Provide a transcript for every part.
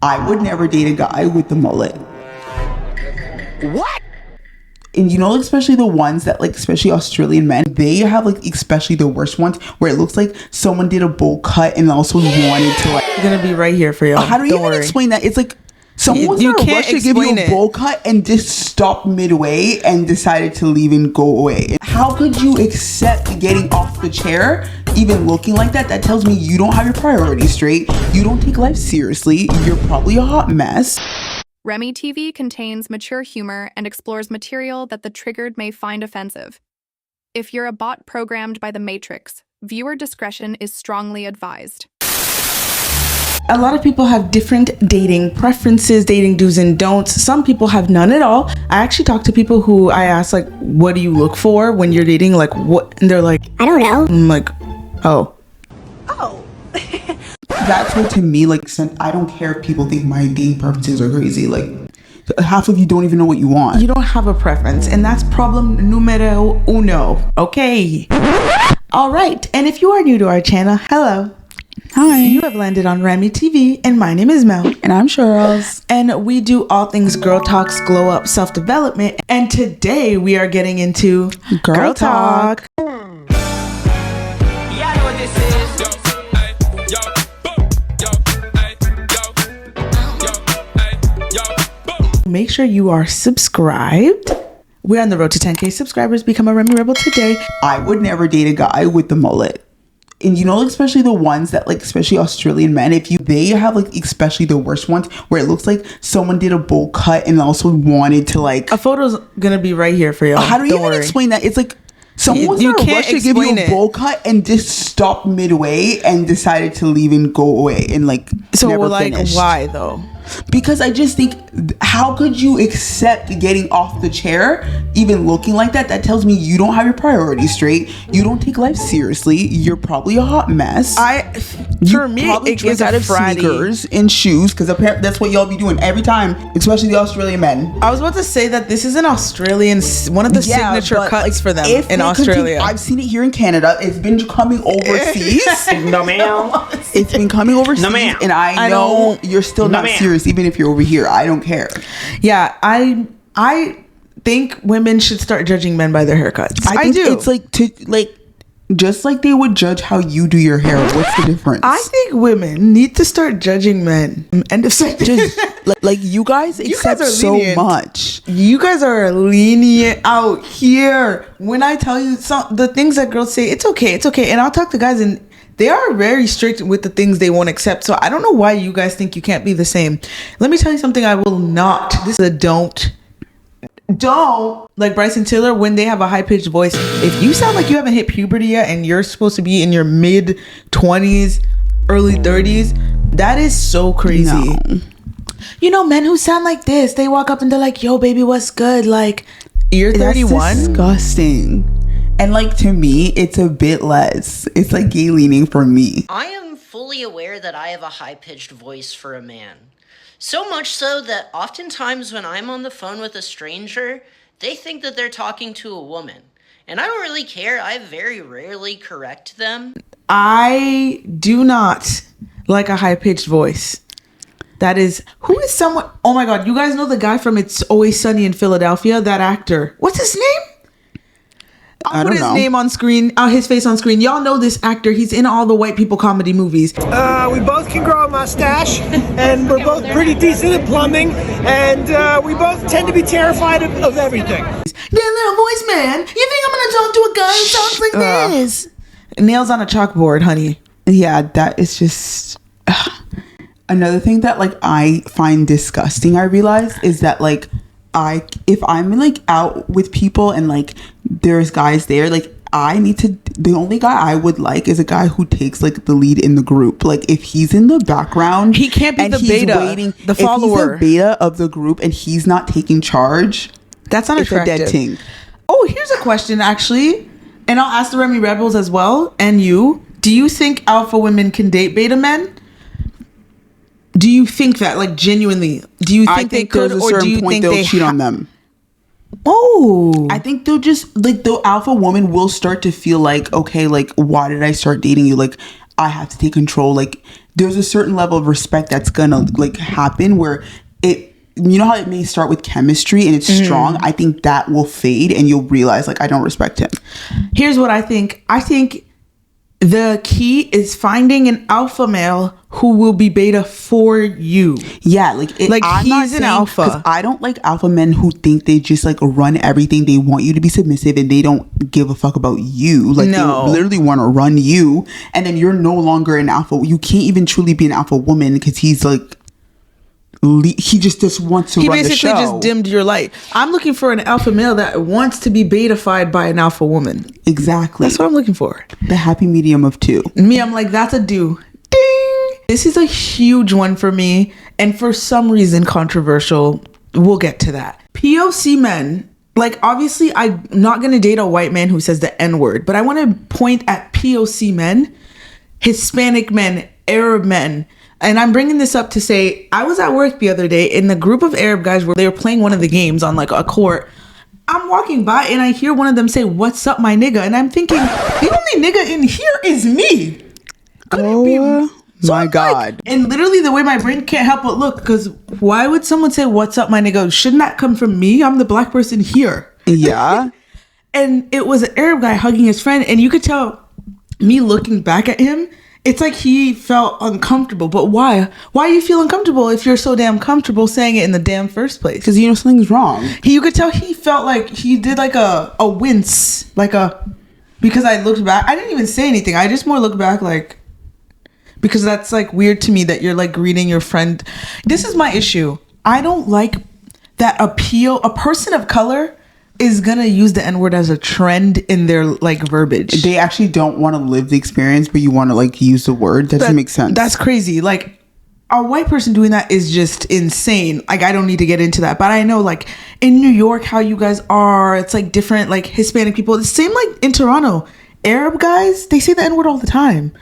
I would never date a guy with the mullet. What? And you know, especially the ones that like, especially Australian men, they have like, especially the worst ones where it looks like someone did a bowl cut and also wanted to like. I'm gonna be right here for y'all. How do you even explain that? It's like someone's in a rush to give you a bowl cut and just stopped midway and decided to leave and go away. How could you accept getting off the chair, even looking like that? That tells me you don't have your priorities straight. You don't take life seriously. You're probably a hot mess. Remy TV contains mature humor and explores material that the triggered may find offensive. If you're a bot programmed by the Matrix, viewer discretion is strongly advised. A lot of people have different dating preferences, dating do's and don'ts. Some people have none at all. I actually talked to people who I asked, like, what do you look for when you're dating? Like, what? And they're like, I don't know. I'm like, oh. That's what, to me, like, I don't care if people think my dating preferences are crazy. Like, half of you don't even know what you want. You don't have a preference, and that's problem numero uno. Okay. All right. And if you are new to our channel, hello. Hi. You have landed on Remy TV, and my name is Mel. And I'm Charles. And we do all things girl talks, glow up, self-development. And today we are getting into Girl Talk. Yeah, I know what this is. Make sure you are subscribed. We're on the road to 10K subscribers. Become a Remy Rebel today. I would never date a guy with the mullet. And you know, especially the ones that like, especially Australian men, they have like, especially the worst ones where it looks like someone did a bowl cut and also wanted to like. A photo's gonna be right here for y'all. How do you even explain that? It's like someone's in a rush to give you a bowl cut and just stopped midway and decided to leave and go away and like. So never like, finished. why though? Because I just think, how could you accept getting off the chair, even looking like that? That tells me you don't have your priorities straight. You don't take life seriously. You're probably a hot mess. For me, it gives out of sneakers and shoes, because apparently that's what y'all be doing every time, especially the Australian men. I was about to say that this is an Australian, one of the signature cuts for them in Australia. I've seen it here in Canada. It's been coming overseas. No, ma'am. It's been coming overseas, No, ma'am. and I know you're still No, not ma'am. serious. Even if you're over here, I don't care. Yeah, I think women should start judging men by their haircuts. I do. It's like just like they would judge how you do your hair. What's the difference? I think women need to start judging men. End of sentence. Just like you guys accept so much. You guys are lenient out here. When I tell you the things that girls say, it's okay, and I'll talk to guys and they are very strict with the things they won't accept. So I don't know why you guys think you can't be the same. Let me tell you something I will not. This is a don't. Like Bryson Tiller, when they have a high-pitched voice, if you sound like you haven't hit puberty yet and you're supposed to be in your mid-20s, early 30s, that is so crazy. No. You know, men who sound like this, they walk up and they're like, yo, baby, what's good? Like, you're 31. That's disgusting. And like, to me, it's a bit less. It's like gay leaning for me. I am fully aware that I have a high-pitched voice for a man. So much so that oftentimes when I'm on the phone with a stranger, they think that they're talking to a woman. And I don't really care. I very rarely correct them. I do not like a high-pitched voice. That is, who is someone, oh my God, you guys know the guy from It's Always Sunny in Philadelphia? That actor. What's his name? I'll put his name on screen, his face on screen. Y'all know this actor. He's in all the white people comedy movies. We both can grow a mustache, and we're both pretty decent at plumbing, and we both tend to be terrified of everything. That little voice, man. You think I'm gonna talk to a guy who sounds like this? Nails on a chalkboard, honey. Yeah, that is just another thing that like I find disgusting. I realize is that like if I'm like out with people and like there's guys there, like the only guy I would like is a guy who takes like the lead in the group. Like if he's in the background, he can't be the beta, the follower. If he's the beta of the group and he's not taking charge, that's not attractive. It's a dead thing. Oh, here's a question actually, and I'll ask the Remy Rebels as well. And you, do you think alpha women can date beta men? Do you think that, like, genuinely? Do you think they could, or do you think they'll cheat on them? Oh, I think they'll just like the alpha woman will start to feel like, okay, like why did I start dating you? Like I have to take control. Like there's a certain level of respect that's gonna like happen where it, you know how it may start with chemistry and it's strong. I think that will fade and you'll realize like, I don't respect him. Here's what I think. I think the key is finding an alpha male who will be beta for you. Yeah, like he's an alpha. 'Cause I don't like alpha men who think they just like run everything. They want you to be submissive and they don't give a fuck about you. Like they literally want to run you, and then you're no longer an alpha. You can't even truly be an alpha woman because he's like he just wants to run the show. He basically just dimmed your light. I'm looking for an alpha male that wants to be betafied by an alpha woman. Exactly. That's what I'm looking for. The happy medium of two. Me, I'm like, that's a do. Ding. This is a huge one for me, and for some reason controversial. We'll get to that. POC men. Like, obviously, I'm not going to date a white man who says the N-word, but I want to point at POC men, Hispanic men, Arab men. And I'm bringing this up to say, I was at work the other day in the group of Arab guys where they were playing one of the games on like a court. I'm walking by and I hear one of them say, "What's up, my nigga?" And I'm thinking, the only nigga in here is me. Could it be? So my God. Like, and literally the way my brain can't help but look, because why would someone say, "What's up, my nigga?" Shouldn't that come from me? I'm the black person here. Yeah. And it was an Arab guy hugging his friend, and you could tell me looking back at him, it's like he felt uncomfortable. But why? Why do you feel uncomfortable if you're so damn comfortable saying it in the damn first place? Because you know something's wrong. You could tell he felt like he did like a wince, because I looked back. I didn't even say anything. I just more looked back like, because that's like weird to me that you're like greeting your friend. This is my issue. I don't like that a person of color is gonna use the N-word as a trend in their like verbiage. They actually don't want to live the experience, but you want to like use the word. That doesn't make sense. That's crazy. Like, a white person doing that is just insane. Like, I don't need to get into that, but I know like in New York how you guys are, it's like different, like Hispanic people. The same like in Toronto, Arab guys, they say the N-word all the time,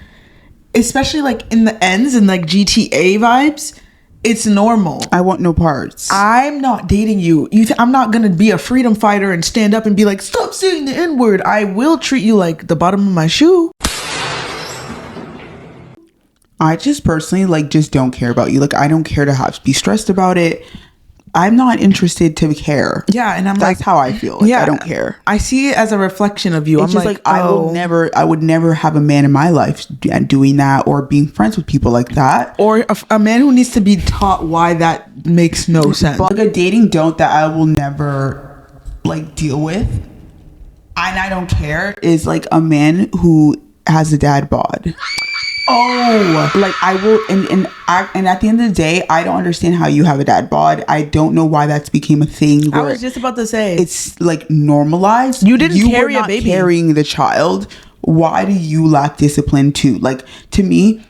especially like in the ends and like GTA vibes. It's normal. I want no parts. I'm not dating you. I'm not going to be a freedom fighter and stand up and be like, "Stop saying the N-word." I will treat you like the bottom of my shoe. I just personally like just don't care about you. Like, I don't care to have to be stressed about it. I'm not interested to care. Yeah, and that's how I feel. Like, I don't care. I see it as a reflection of you. It's just like I would never have a man in my life doing that or being friends with people like that. Or a man who needs to be taught why that makes no sense. But like a dating don't that I will never like deal with, and I don't care, is like a man who has a dad bod. Oh, like I will, and at the end of the day, I don't understand how you have a dad bod. I don't know why that's became a thing. I was just about to say, it's like normalized. You didn't carry a baby. Carrying the child. Why do you lack discipline too? Like, to me,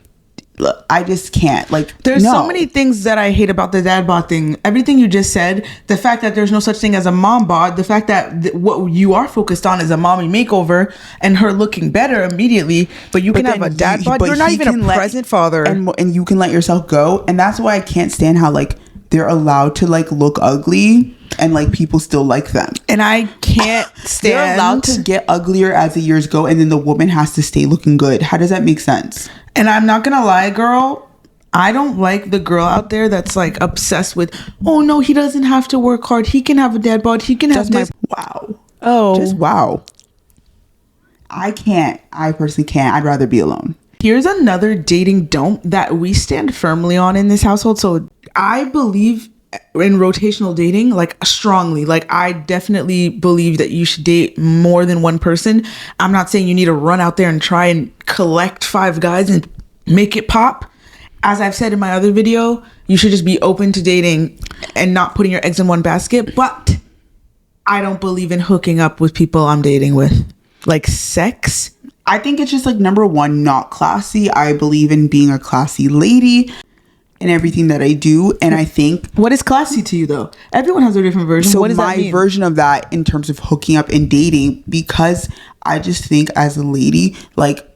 I just can't. Like, there's so many things that I hate about the dad bod thing. Everything you just said, the fact that there's no such thing as a mom bod, the fact that what you are focused on is a mommy makeover and her looking better immediately, but you can have a dad bod. You're not even a present father, and you can let yourself go. And that's why I can't stand how like they're allowed to like look ugly and like people still like them. And I can't stand. They're allowed to get uglier as the years go, and then the woman has to stay looking good. How does that make sense? And I'm not gonna lie, girl, I don't like the girl out there that's like obsessed with, "Oh no, he doesn't have to work hard. He can have a dad bod. He can have this." Wow. Oh. Just wow. I can't. I personally can't. I'd rather be alone. Here's another dating don't that we stand firmly on in this household. So I believe in rotational dating, like strongly. Like, I definitely believe that you should date more than one person. I'm not saying you need to run out there and try and collect 5 guys and make it pop. As I've said in my other video, you should just be open to dating and not putting your eggs in one basket. But I don't believe in hooking up with people I'm dating with. Like, sex, I think it's just like, number one, not classy. I believe in being a classy lady in everything that I do. And I think, what is classy to you though? Everyone has a different version. So what does that mean? My version of that in terms of hooking up and dating, because I just think as a lady, like,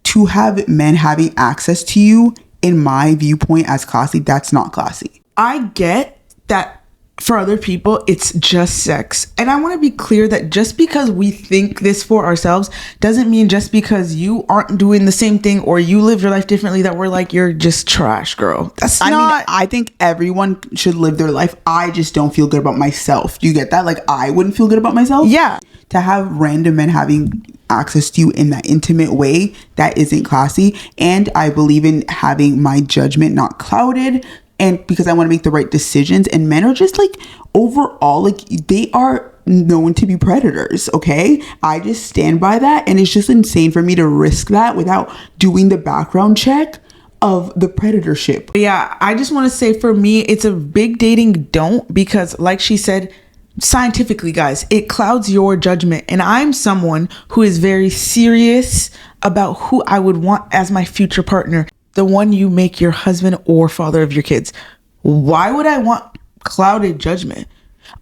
to have men having access to you, in my viewpoint as classy, that's not classy. I get that for other people, it's just sex. And I want to be clear that just because we think this for ourselves doesn't mean just because you aren't doing the same thing or you live your life differently that we're like, you're just trash, girl. That's I not. mean, I think everyone should live their life. I just don't feel good about myself. Do you get that? Like, I wouldn't feel good about myself. Yeah. To have random men having access to you in that intimate way, that isn't classy. And I believe in having my judgment not clouded, and because I want to make the right decisions. And men are just like, overall, like, they are known to be predators. Okay, I just stand by that, and it's just insane for me to risk that without doing the background check of the predatorship. Yeah, I just want to say, for me, it's a big dating don't, because like she said, scientifically, guys, it clouds your judgment. And I'm someone who is very serious about who I would want as my future partner, the one you make your husband or father of your kids. Why would I want clouded judgment?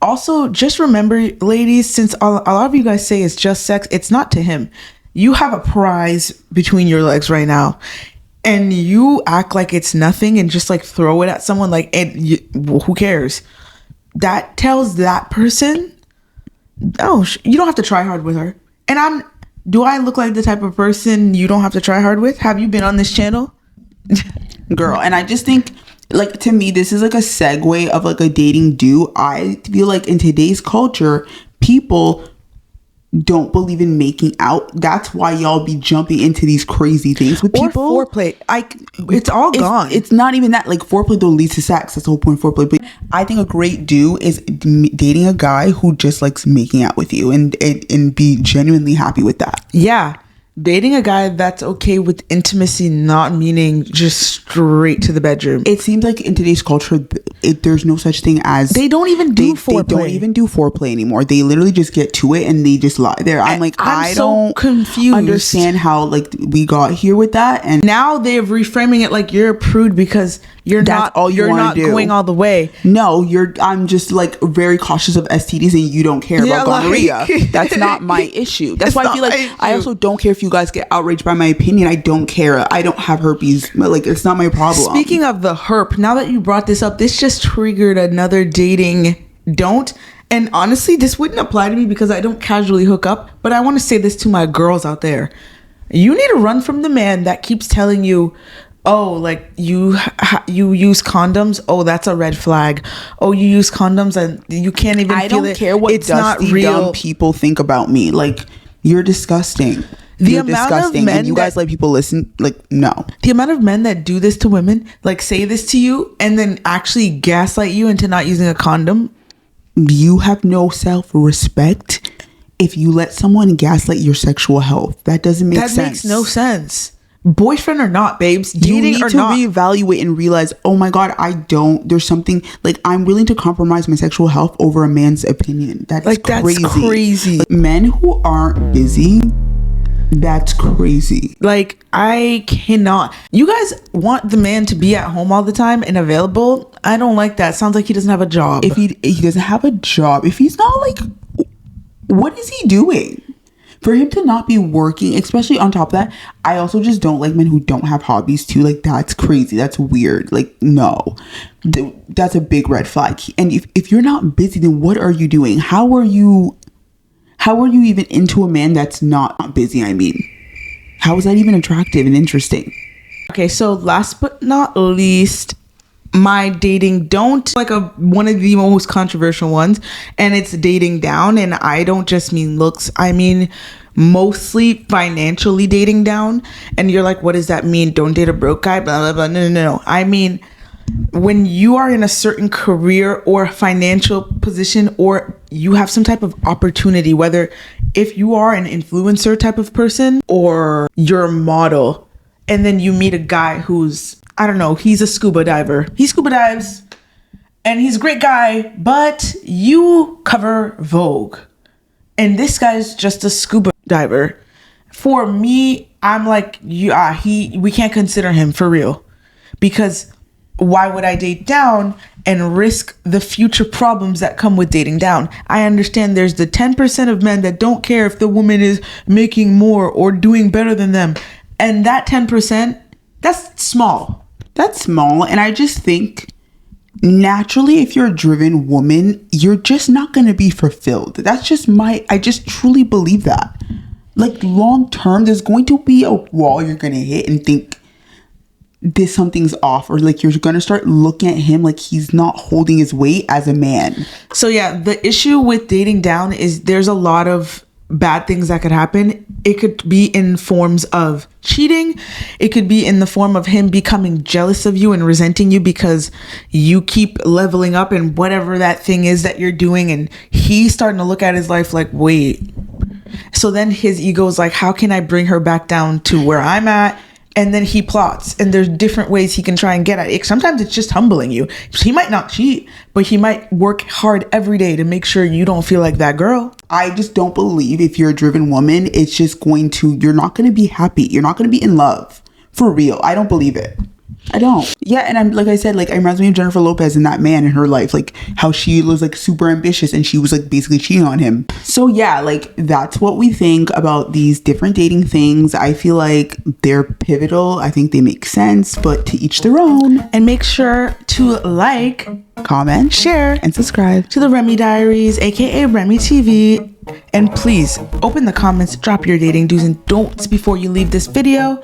Also, just remember, ladies, since a lot of you guys say it's just sex, it's not to him. You have a prize between your legs right now, and you act like it's nothing and just like throw it at someone like, who cares? That tells that person, oh, you don't have to try hard with her. And do I look like the type of person you don't have to try hard with? Have you been on this channel? Girl, and I just think, like, to me, this is like a segue of like a dating do. I feel like in today's culture, people don't believe in making out. That's why y'all be jumping into these crazy things with people. Or foreplay. It's all gone. It's not even that. Like, foreplay don't lead to sex. That's the whole point of foreplay. But I think a great do is dating a guy who just likes making out with you and be genuinely happy with that. Yeah. Dating a guy that's okay with intimacy, not meaning just straight to the bedroom. It seems like in today's culture, there's no such thing as... They don't even do foreplay. They don't even do foreplay anymore. They literally just get to it and they just lie there. I'm like, I don't understand how, like, we got here with that. And now they're reframing it like you're a prude because you're not going all the way. No, I'm just like very cautious of STDs and you don't care about gonorrhea. That's not my issue. That's why I feel like I also don't care if you guys get outraged by my opinion. I don't care. I don't have herpes. Like, it's not my problem. Speaking of the herp, now that you brought this up, this just triggered another dating don't. And honestly, this wouldn't apply to me because I don't casually hook up. But I want to say this to my girls out there. You need to run from the man that keeps telling you, oh, like, you use condoms. Oh, that's a red flag. Oh, you use condoms and you can't even feel it. I don't care what it's dusty, not real. dumb people think about me. Like, you're disgusting. You're disgusting. And you guys let people listen. Like, no. The amount of men that do this to women, like, say this to you and then actually gaslight you into not using a condom. You have no self-respect if you let someone gaslight your sexual health. That doesn't make sense. That makes no sense. Boyfriend or not, babes, dating you need or to not, reevaluate and realize, oh my God, there's something, like, I'm willing to compromise my sexual health over a man's opinion. That's crazy. Like, men who aren't busy, that's crazy. Like, I cannot. You guys want the man to be at home all the time and available? I don't like that. Sounds like he doesn't have a job. If he doesn't have a job, if he's not, like, what is he doing? For him to not be working, especially on top of that, I also just don't like men who don't have hobbies too. Like, that's crazy. That's weird. Like, no. That's a big red flag. And if you're not busy, then what are you doing? How are you even into a man that's not busy? I mean, how is that even attractive and interesting? Okay, so last but not least, my dating don't, like, one of the most controversial ones, and it's dating down. And I don't just mean looks, I mean mostly financially dating down. And you're like, what does that mean? Don't date a broke guy, blah blah blah. No. I mean, when you are in a certain career or financial position, or you have some type of opportunity, whether if you are an influencer type of person or you're a model, and then you meet a guy who's, I don't know, he's a scuba diver. He scuba dives and he's a great guy, but you cover Vogue. And this guy's just a scuba diver. For me, I'm like, we can't consider him for real. Because why would I date down and risk the future problems that come with dating down? I understand there's the 10% of men that don't care if the woman is making more or doing better than them. And that 10%, that's small. That's small. And I just think naturally, if you're a driven woman, you're just not going to be fulfilled. That's just I just truly believe that. Like, long term, there's going to be a wall you're going to hit and think something's off, or like you're going to start looking at him like he's not holding his weight as a man. So yeah, the issue with dating down is there's a lot of bad things that could happen. It could be in forms of cheating. It could be in the form of him becoming jealous of you and resenting you because you keep leveling up in whatever that thing is that you're doing, and he's starting to look at his life like, wait. So then his ego is like, how can I bring her back down to where I'm at? And then he plots, and there's different ways he can try and get at it. Sometimes it's just humbling you. He might not cheat, but he might work hard every day to make sure you don't feel like that girl. I just don't believe if you're a driven woman, it's just you're not going to be happy. You're not going to be in love. For real. I don't believe it. I don't. Yeah, and I'm like I said, like, it reminds me of Jennifer Lopez and that man in her life, like how she was like super ambitious and she was like basically cheating on him. So yeah, like that's what we think about these different dating things. I feel like they're pivotal. I think they make sense, but to each their own. And make sure to like, comment, share, and subscribe to the Remy Diaries, aka Remy TV. And please open the comments, drop your dating do's and don'ts before you leave this video,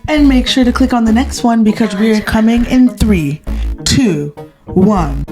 and make sure to click on the next one because we're coming in 3, 2, 1.